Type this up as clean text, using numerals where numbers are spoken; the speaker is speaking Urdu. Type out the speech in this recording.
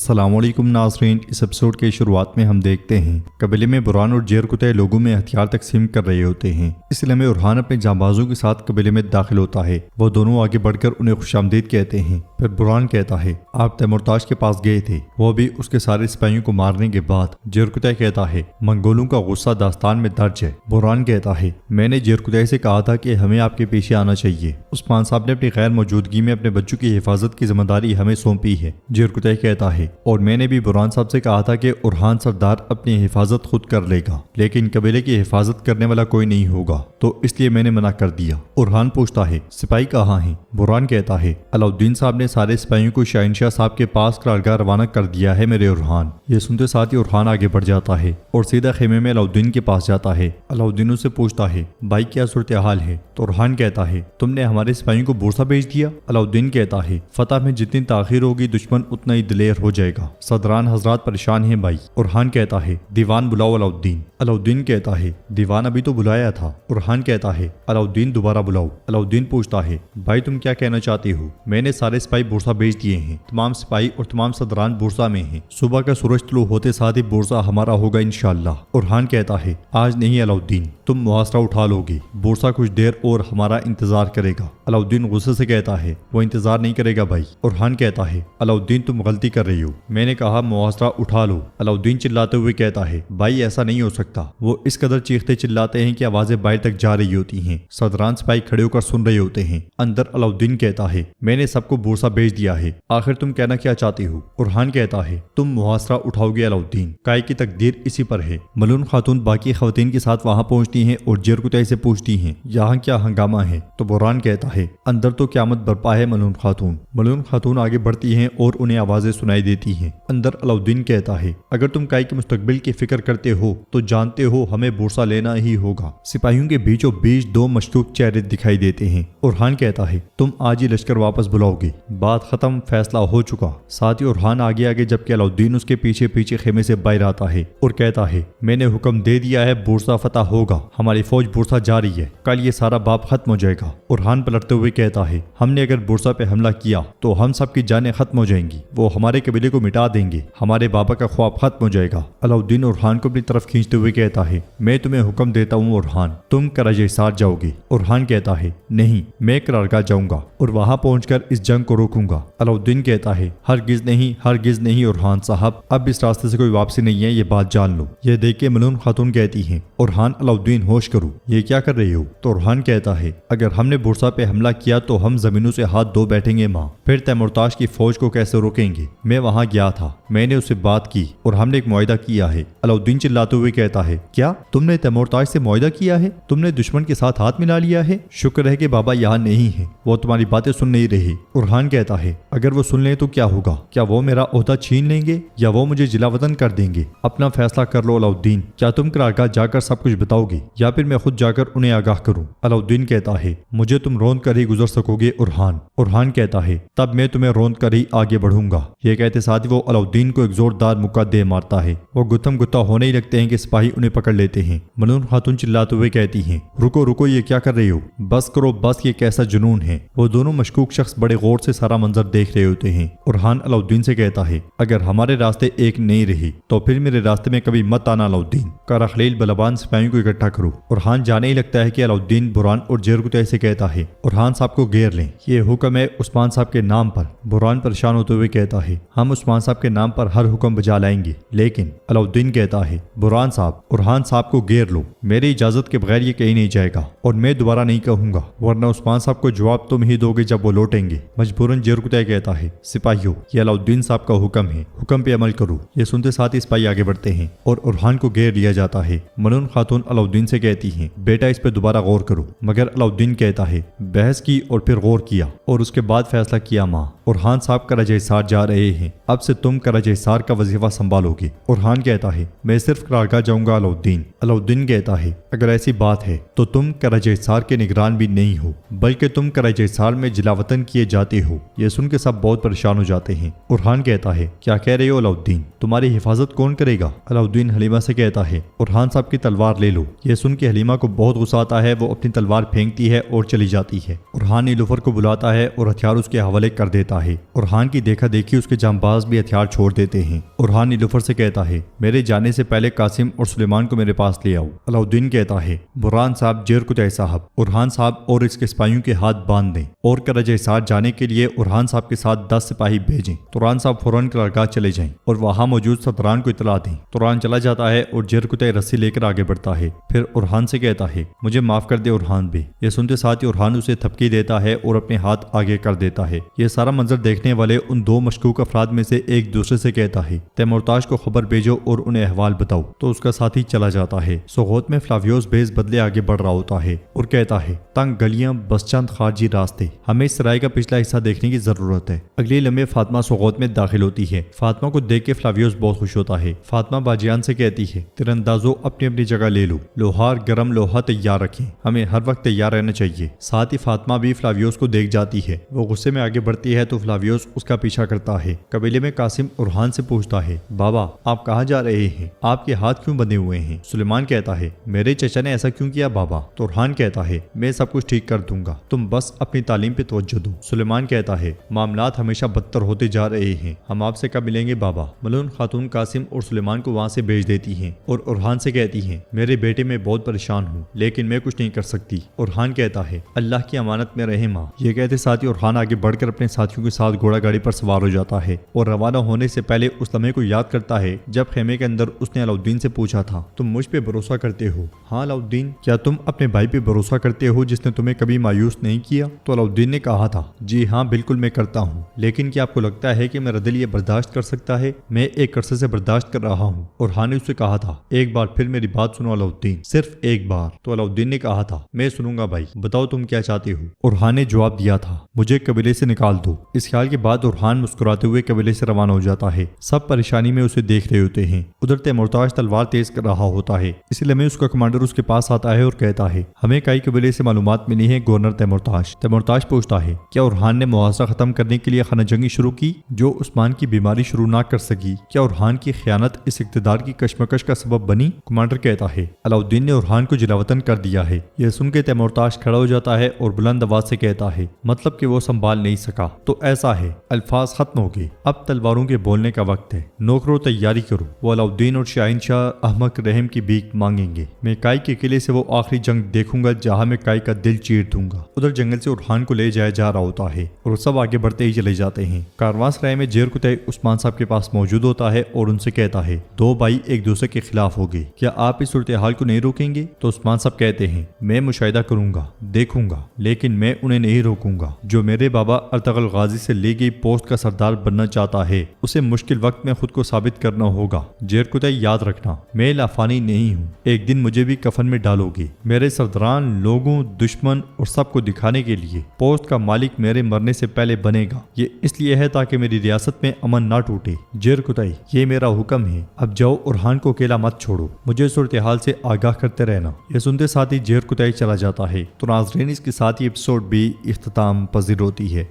السلام علیکم ناظرین، اس ایپیسوڈ کے شروعات میں ہم دیکھتے ہیں قبیلے میں برہان اور جیر کتے لوگوں میں ہتھیار تقسیم کر رہے ہوتے ہیں۔ اس لیے میں برہان اپنے جانبازوں کے ساتھ قبیلے میں داخل ہوتا ہے۔ وہ دونوں آگے بڑھ کر انہیں خوش آمدید کہتے ہیں۔ پھر برہان کہتا ہے آپ تیمورتاش کے پاس گئے تھے، وہ بھی اس کے سارے سپاہیوں کو مارنے کے بعد۔ جیر کتے کہتا ہے منگولوں کا غصہ داستان میں درج ہے۔ برہان کہتا ہے میں نے جیر کتے سے کہا تھا کہ ہمیں آپ کے پیچھے آنا چاہیے۔ عثمان صاحب نے اپنی غیر موجودگی میں اپنے بچوں کی حفاظت کی ذمہ داری ہمیں سونپی ہے۔ جیر کتے کہتا ہے اور میں نے بھی برہان صاحب سے کہا تھا کہ ارحان سردار اپنی حفاظت خود کر لے گا، لیکن قبیلے کی حفاظت کرنے والا کوئی نہیں ہوگا، تو اس لیے میں نے منع کر دیا۔ ارحان پوچھتا ہے سپاہی کہاں ہیں؟ برہان کہتا ہے علاؤالدین صاحب نے سارے سپاہیوں کو شاہنشاہ صاحب کے پاس قرارگاہ روانہ کر دیا ہے میرے ارحان۔ یہ سنتے ساتھ ہی ارحان آگے بڑھ جاتا ہے اور سیدھا خیمے میں علاؤالدین کے پاس جاتا ہے۔ علاؤالدین اسے پوچھتا ہے بھائی کیا صورتحال ہے؟ تو ارحان کہتا ہے تم نے ہمارے سپاہیوں کو بورسا بھیج دیا۔ علاؤالدین کہتا ہے فتح میں جتنی تاخیر ہوگی دشمن اتنا ہی دلیر ہو جائے گا، صدران حضرات پریشان ہیں بھائی۔ ارحان کہتا ہے دیوان بلاؤ علاؤالدین۔ علاؤالدین کہتا ہے دیوان ابھی تو بلایا تھا۔ ارحان کہتا ہے علاؤالدین دوبارہ بلاؤ۔ علاؤالدین پوچھتا ہے بھائی تم کیا کہنا چاہتے ہو؟ میں نے سارے سپاہی بورسا بھیج دیے ہیں، تمام سپاہی اور تمام صدران بورسا میں ہیں، صبح کا سورج طلوع ہوتے ساتھ ہی بورسا ہمارا ہوگا انشاءاللہ۔ ارحان کہتا ہے آج نہیں علاؤالدین، تم محاصرہ اٹھا لو گے، بورسا کچھ دیر اور ہمارا انتظار کرے گا۔ علاؤالدین غصے سے کہتا ہے وہ انتظار نہیں کرے گا بھائی۔ ارحان کہتا ہے علاؤالدین تم غلطی کر رہی ہو، میں نے کہا محاصرہ اٹھا لو۔ علاؤالدین چلاتے ہوئے کہتا ہے بھائی ایسا نہیں ہو سکتا۔ وہ اس قدر چیختے چلاتے ہیں کہ آوازیں باہر تک جا رہی ہوتی ہیں، صدران سپاہی کھڑے ہو کر سن رہے ہوتے ہیں۔ اندر علاؤالدین کہتا ہے میں نے سب کو بورسا بھیج دیا ہے، آخر تم کہنا کیا چاہتے ہو؟ ارحان کہتا ہے تم محاصرہ اٹھاؤ گے علاؤالدین، کائے کی تقدیر اسی پر ہے۔ ملون خاتون باقی خواتین کے ساتھ وہاں پہنچتی ہیں اور جیر کتے سے پوچھتی ہیں یہاں کیا ہنگامہ ہے؟ تو برہان کہتا ہے اندر تو قیامت برپا ہے ملون خاتون۔ ملون خاتون آگے بڑھتی ہیں اور انہیں آوازیں سنائی دیتی ہیں۔ اندر علاؤالدین کہتا ہے اگر تم کائے کے مستقبل کی فکر کرتے ہو تو جانتے ہو ہمیں بورسا لینا ہی ہوگا۔ سپاہیوں کے بیچوں بیچ دو مشکوک چہرے دکھائی دیتے ہیں۔ ارحان کہتا ہے تم آج ہی لشکر واپس بلاؤ گے، بات ختم، فیصلہ ہو چکا۔ ساتھ ہی ارحان آگے آگے جبکہ علاؤالدین اس کے پیچھے پیچھے خیمے سے باہر آتا ہے اور کہتا ہے میں نے حکم دے دیا ہے بورسا فتح ہوگا، ہماری فوج بورسا جا رہی ہے، کل یہ سارا باب ختم ہو جائے گا۔ ارحان پلٹتے ہوئے کہتا ہے ہم نے اگر بورسا پہ حملہ کیا تو ہم سب کی جانیں ختم ہو جائیں گی، وہ ہمارے قبیلے کو مٹا دیں گے، ہمارے بابا کا خواب ختم ہو جائے گا۔ علاؤالدین ارحان کو اپنی طرف کھینچتے ہوئے کہتا ہے میں تمہیں حکم دیتا ہوں ارحان، تم کراج حصار جاؤ گے۔ ارحان کہتا ہے نہیں، میں قرارگاہ جاؤں گا اور وہاں پہنچ کر اس جنگ کو روکوں گا۔ علاؤالدین کہتا ہے ہرگز نہیں، ہرگز نہیں ارحان صاحب، اب اس راستے سے کوئی واپسی نہیں ہے، یہ بات جان لو۔ یہ دیکھ کے ملون خاتون کہتی ہیں ارحان علاؤالدین ہوش کرو، یہ کیا کر رہے ہو؟ تو ارحان کہتا ہے اگر ہم نے بورسا پہ حملہ کیا تو ہم زمینوں سے ہاتھ دھو بیٹھیں گے ماں، پھر تیمورتاش کی فوج کو کیسے روکیں گے؟ میں وہاں گیا تھا، میں نے اس سے بات کی اور ہم نے ایک معاہدہ کیا ہے۔ علاؤالدین چلاتے ہوئے کہتا ہے کیا تم نے تیمورتاش سے معاہدہ کیا ہے؟ تم نے دشمن کے ساتھ ہاتھ ملا لیا ہے؟ شکر ہے کہ بابا یہاں نہیں ہے، وہ تمہاری باتیں سن نہیں رہے۔ ارحان کہتا ہے اگر وہ سن لیں تو کیا ہوگا؟ کیا وہ میرا عہدہ چھین لیں گے یا وہ مجھے جلا وطن کر دیں گے؟ اپنا فیصلہ کر لو علاؤالدین، کیا تم قرارگاہ جا کر سب کچھ بتاؤ گے یا پھر میں خود جا کر انہیں آگاہ کروں؟ علاؤالدین کہتا ہے مجھے تم روند کر ہی گزر سکو گے ارحان۔ ارحان کہتا ہے تب میں تمہیں روند کر ہی آگے بڑھوں گا۔ یہ کہتے ساتھ وہ علاؤالدین کو ایک زوردار مکہ دے مارتا ہے۔ وہ گتھم گتھا ہونے ہی لگتے ہیں کہ سپاہی انہیں پکڑ لیتے ہیں۔ ملون خاتون چلاتے ہوئے کہتی ہیں رکو رکو، یہ کیا کر رہے ہو؟ بس کرو بس، یہ کیسا جنون ہے؟ وہ دونوں مشکوک شخص بڑے غور سے سارا منظر دیکھ رہے ہوتے ہیں۔ ارحان علاؤالدین سے کہتا ہے اگر ہمارے راستے ایک نہیں رہے تو پھر میرے راستے میں کبھی مت آنا علاؤالدین، کرخلیل بلبان سپاہیوں کو اکٹھا کرو۔ ارحان جانے ہی لگتا ہے کہ علاؤالدین برہان اور جیر کتے سے کہتا ہے ارحان صاحب کو گھیر لیں، یہ حکم ہے عثمان صاحب کے نام پر۔ برہان پریشان ہوتے ہوئے کہتا ہے ہم عثمان صاحب کے نام پر ہر حکم بجا لائیں گے، لیکن علاؤالدین کہتا ہے برہان صاحب، ارحان صاحب کو گھیر لو، میری اجازت کے بغیر یہ کہیں نہیں جائے گا اور میں دوبارہ نہیں کہوں گا، ورنہ عثمان صاحب کو جواب تم ہی دو گے جب وہ لوٹیں گے۔ مجبوراً جیر کتے کہتا ہے سپاہیوں، یہ علاؤالدین صاحب کا حکم ہے، حکم پہ عمل کرو۔ یہ سنتے ساتھ ہی سپاہی آگے بڑھتے ہیں اور ارحان کو گھیر لیا جاتا ہے۔ ملون خاتون علاؤالدین سے کہتی ہیں بیٹا اس پہ دوبارہ غور کرو، مگر علاؤالدین کہتا ہے بحث کی اور پھر غور کیا اور اس کے بعد فیصلہ کیا ماں، ارحان صاحب کراج حصار جا رہے ہیں، اب سے تم کراج حصار کا وظیفہ سنبھالو گے۔ ارحان کہتا ہے میں صرف قرارگاہ جاؤں گا علاؤالدین۔ علاؤالدین کہتا ہے اگر ایسی بات ہے تو تم کراج حصار کے نگران بھی نہیں ہو، بلکہ تم کراج حصار میں جلا وطن کیے جاتے ہو۔ یہ سن کے سب بہت پریشان ہو جاتے ہیں۔ ارحان کہتا ہے کیا کہہ رہے ہو علاؤالدین، تمہاری حفاظت کون کرے گا؟ علاؤالدین حلیمہ سے کہتا ہے ارحان صاحب کی تلوار لے لو۔ یہ سن کے حلیمہ کو بہت غصہ آتا ہے، وہ اپنی تلوار پھینکتی ہے اور چلی جاتی ہے۔ ارحان نیلوفر کو بلاتا ہے اور ہتھیار اس کے حوالے کر دیتا کہتا ہے ارحان کی دیکھا دیکھی اس کے جانباز بھی ہتھیار چھوڑ دیتے ہیں۔ ارحان نیلوفر سے کہتا ہے میرے جانے سے پہلے قاسم اور سلیمان کو میرے پاس لے آؤ۔ علاؤدین کہتا ہے برہان صاحب، جیرکتائی صاحب، ارحان صاحب اور اس کے سپاہیوں کے ہاتھ باندھ دیں اور کرج حصار جانے کے لیے ارحان صاحب کے ساتھ 10 سپاہی بھیجیں۔ توران صاحب فوراً قرارگاہ چلے جائیں اور وہاں موجود سرداران کو اطلاع دیں۔ توران چلا جاتا ہے اور جیرکتائی رسی لے کر آگے بڑھتا ہے، پھر ارحان سے کہتا ہے مجھے معاف کر دے ارحان بھی۔ یہ سنتے ساتھ ہی ارحان اسے تھپکی دیتا ہے اور اپنے ہاتھ آگے کر دیتا ہے۔ یہ سارا منظر دیکھنے والے ان دو مشکوک افراد میں سے ایک دوسرے سے کہتا ہے تیمورتاش کو خبر بھیجو اور انہیں احوال بتاؤ، تو اس کا ساتھی چلا جاتا ہے۔ سوغوت میں فلاویوس بیس بدلے آگے بڑھ رہا ہوتا ہے اور کہتا ہے تنگ گلیاں، بس چند خارجی راستے، ہمیں اس سرائے کا پچھلا حصہ دیکھنے کی ضرورت ہے۔ اگلی لمحے فاطمہ سوغوت میں داخل ہوتی ہے۔ فاطمہ کو دیکھ کے فلاویوس بہت خوش ہوتا ہے۔ فاطمہ باجیان سے کہتی ہے تیراندازوں اپنی اپنی جگہ لے لو، لوہار گرم لوہا تیار رکھیں، ہمیں ہر وقت تیار رہنا چاہیے۔ ساتھ ہی فاطمہ بھی فلاویوس کو دیکھ جاتی ہے، وہ غصے میں آگے بڑھتی ہے تو فلاویوس اس کا پیچھا کرتا ہے۔ قبیلے میں قاسم ارحان سے پوچھتا ہے بابا آپ کہاں جا رہے ہیں؟ آپ کے ہاتھ کیوں بندھے ہوئے ہیں؟ سلیمان کہتا ہے میرے چچا نے ایسا کیوں کیا بابا؟ تو ارحان کہتا ہے میں سب کچھ ٹھیک کر دوں گا، تم بس اپنی تعلیم پہ توجہ دو۔ سلیمان کہتا ہے معاملات ہمیشہ بدتر ہوتے جا رہے ہیں، ہم آپ سے کب ملیں گے بابا؟ ملون خاتون قاسم اور سلیمان کو وہاں سے بھیج دیتی ہیں اور ارحان سے کہتی ہیں میرے بیٹے میں بہت پریشان ہوں لیکن میں کچھ نہیں کر سکتی۔ ارحان کہتا ہے اللہ کی امانت میں رہے ماں۔ یہ کہتے ساتھ ہی ارحان آگے بڑھ کر اپنے ساتھیوں کے ساتھ گھوڑا گاڑی پر سوار ہو جاتا ہے اور روانہ ہونے سے پہلے اس لمحے کو یاد کرتا ہے جب خیمے کے اندر اس نے علاؤدین سے پوچھا تھا تم مجھ پہ بھروسہ کرتے ہو؟ ہاں علاؤدین، کیا تم اپنے بھائی پہ بھروسہ کرتے ہو جس نے تمہیں کبھی مایوس نہیں کیا؟ تو علاؤدین نے کہا تھا جی ہاں بالکل میں کرتا ہوں، لیکن کیا آپ کو لگتا ہے کہ میرا دل یہ برداشت کر سکتا ہے؟ میں ایک عرصے سے برداشت کر رہا ہوں۔ ارحان نے اس سے کہا تھا ایک بار پھر میری بات سنو علاؤدین، صرف ایک بار۔ تو علاؤدین نے کہا تھا میں سنوں گا بھائی، بتاؤ تم کیا چاہتے ہو؟ ارحان نے جواب دیا تھا مجھے قبیلے سے نکال دو۔ اس خیال کے بعد ارحان مسکراتے ہوئے قبیلے سے روانہ ہو جاتا ہے۔ سب پریشانی میں اسے دیکھ رہے ہوتے ہیں۔ ادھر تیمورتاش تلوار تیز کر رہا ہوتا ہے، اسی لمحے اس کا کمانڈر اس کے پاس آتا ہے اور کہتا ہے ہمیں کئی قبیلے سے معلومات ملی ہیں گورنر تیمورتاش۔ تیمورتاش پوچھتا ہے کیا ارحان نے محاصرہ ختم کرنے کے لیے خانہ جنگی شروع کی جو عثمان کی بیماری شروع نہ کر سکی؟ کیا ارحان کی خیانت اس اقتدار کی کشمکش کا سبب بنی؟ کمانڈر کہتا ہے علاؤدین نے ارحان کو جلاوطن کر دیا ہے۔ یہ سن کے تیمورتاش کھڑا ہو جاتا ہے اور بلند آواز سے کہتا ہے مطلب کہ وہ سنبھال نہیں سکا؟ تو ایسا ہے، الفاظ ختم ہو گئے، اب تلواروں کے بولنے کا وقت ہے، نوکروں تیاری کرو۔ وہ علاؤدین اور شاہین شاہ احمق رحم کی بھیک مانگیں گے۔ میں کائی کے قلعے سے وہ آخری جنگ دیکھوں گا جہاں میں کائی کا دل چیر دوں گا۔ ادھر جنگل سے ارحان کو لے جایا جا رہا ہوتا ہے اور سب آگے بڑھتے ہی چلے جاتے ہیں۔ کارواں سرائے میں جیرکتائی عثمان صاحب کے پاس موجود ہوتا ہے اور ان سے کہتا ہے دو بھائی ایک دوسرے کے خلاف ہو گئے، کیا آپ اس صورتحال کو نہیں روکیں گے؟ تو عثمان صاحب کہتے ہیں میں مشاہدہ کروں گا، دیکھوں گا، لیکن میں انہیں نہیں روکوں گا۔ جو میرے بابا ارطغرل غازی سے لی گئی پوسٹ کا سردار بننا چاہتا ہے اسے مشکل وقت میں خود کو ثابت کرنا ہوگا۔ جیرکتائی یاد رکھنا میں لافانی نہیں ہوں، ایک دن مجھے بھی کفن میں ڈالو گے۔ میرے سرداران لوگوں، دشمن اور سب کو دکھانے کے لیے پوسٹ کا مالک میرے مرنے سے پہلے بنے گا۔ یہ اس لیے ہے تاکہ میری ریاست میں امن نہ ٹوٹے۔ جیرکتائی یہ میرا حکم ہے، اب جاؤ ارحان کو اکیلا مت چھوڑو، مجھے صورتحال سے آگاہ کرتے رہنا۔ یہ سنتے ساتھ ہی جیرکتائی چلا جاتا ہے۔ تو ناظرین اس کے ساتھ ہی ایپیسوڈ بھی اختتام پذیر ہوتی ہے۔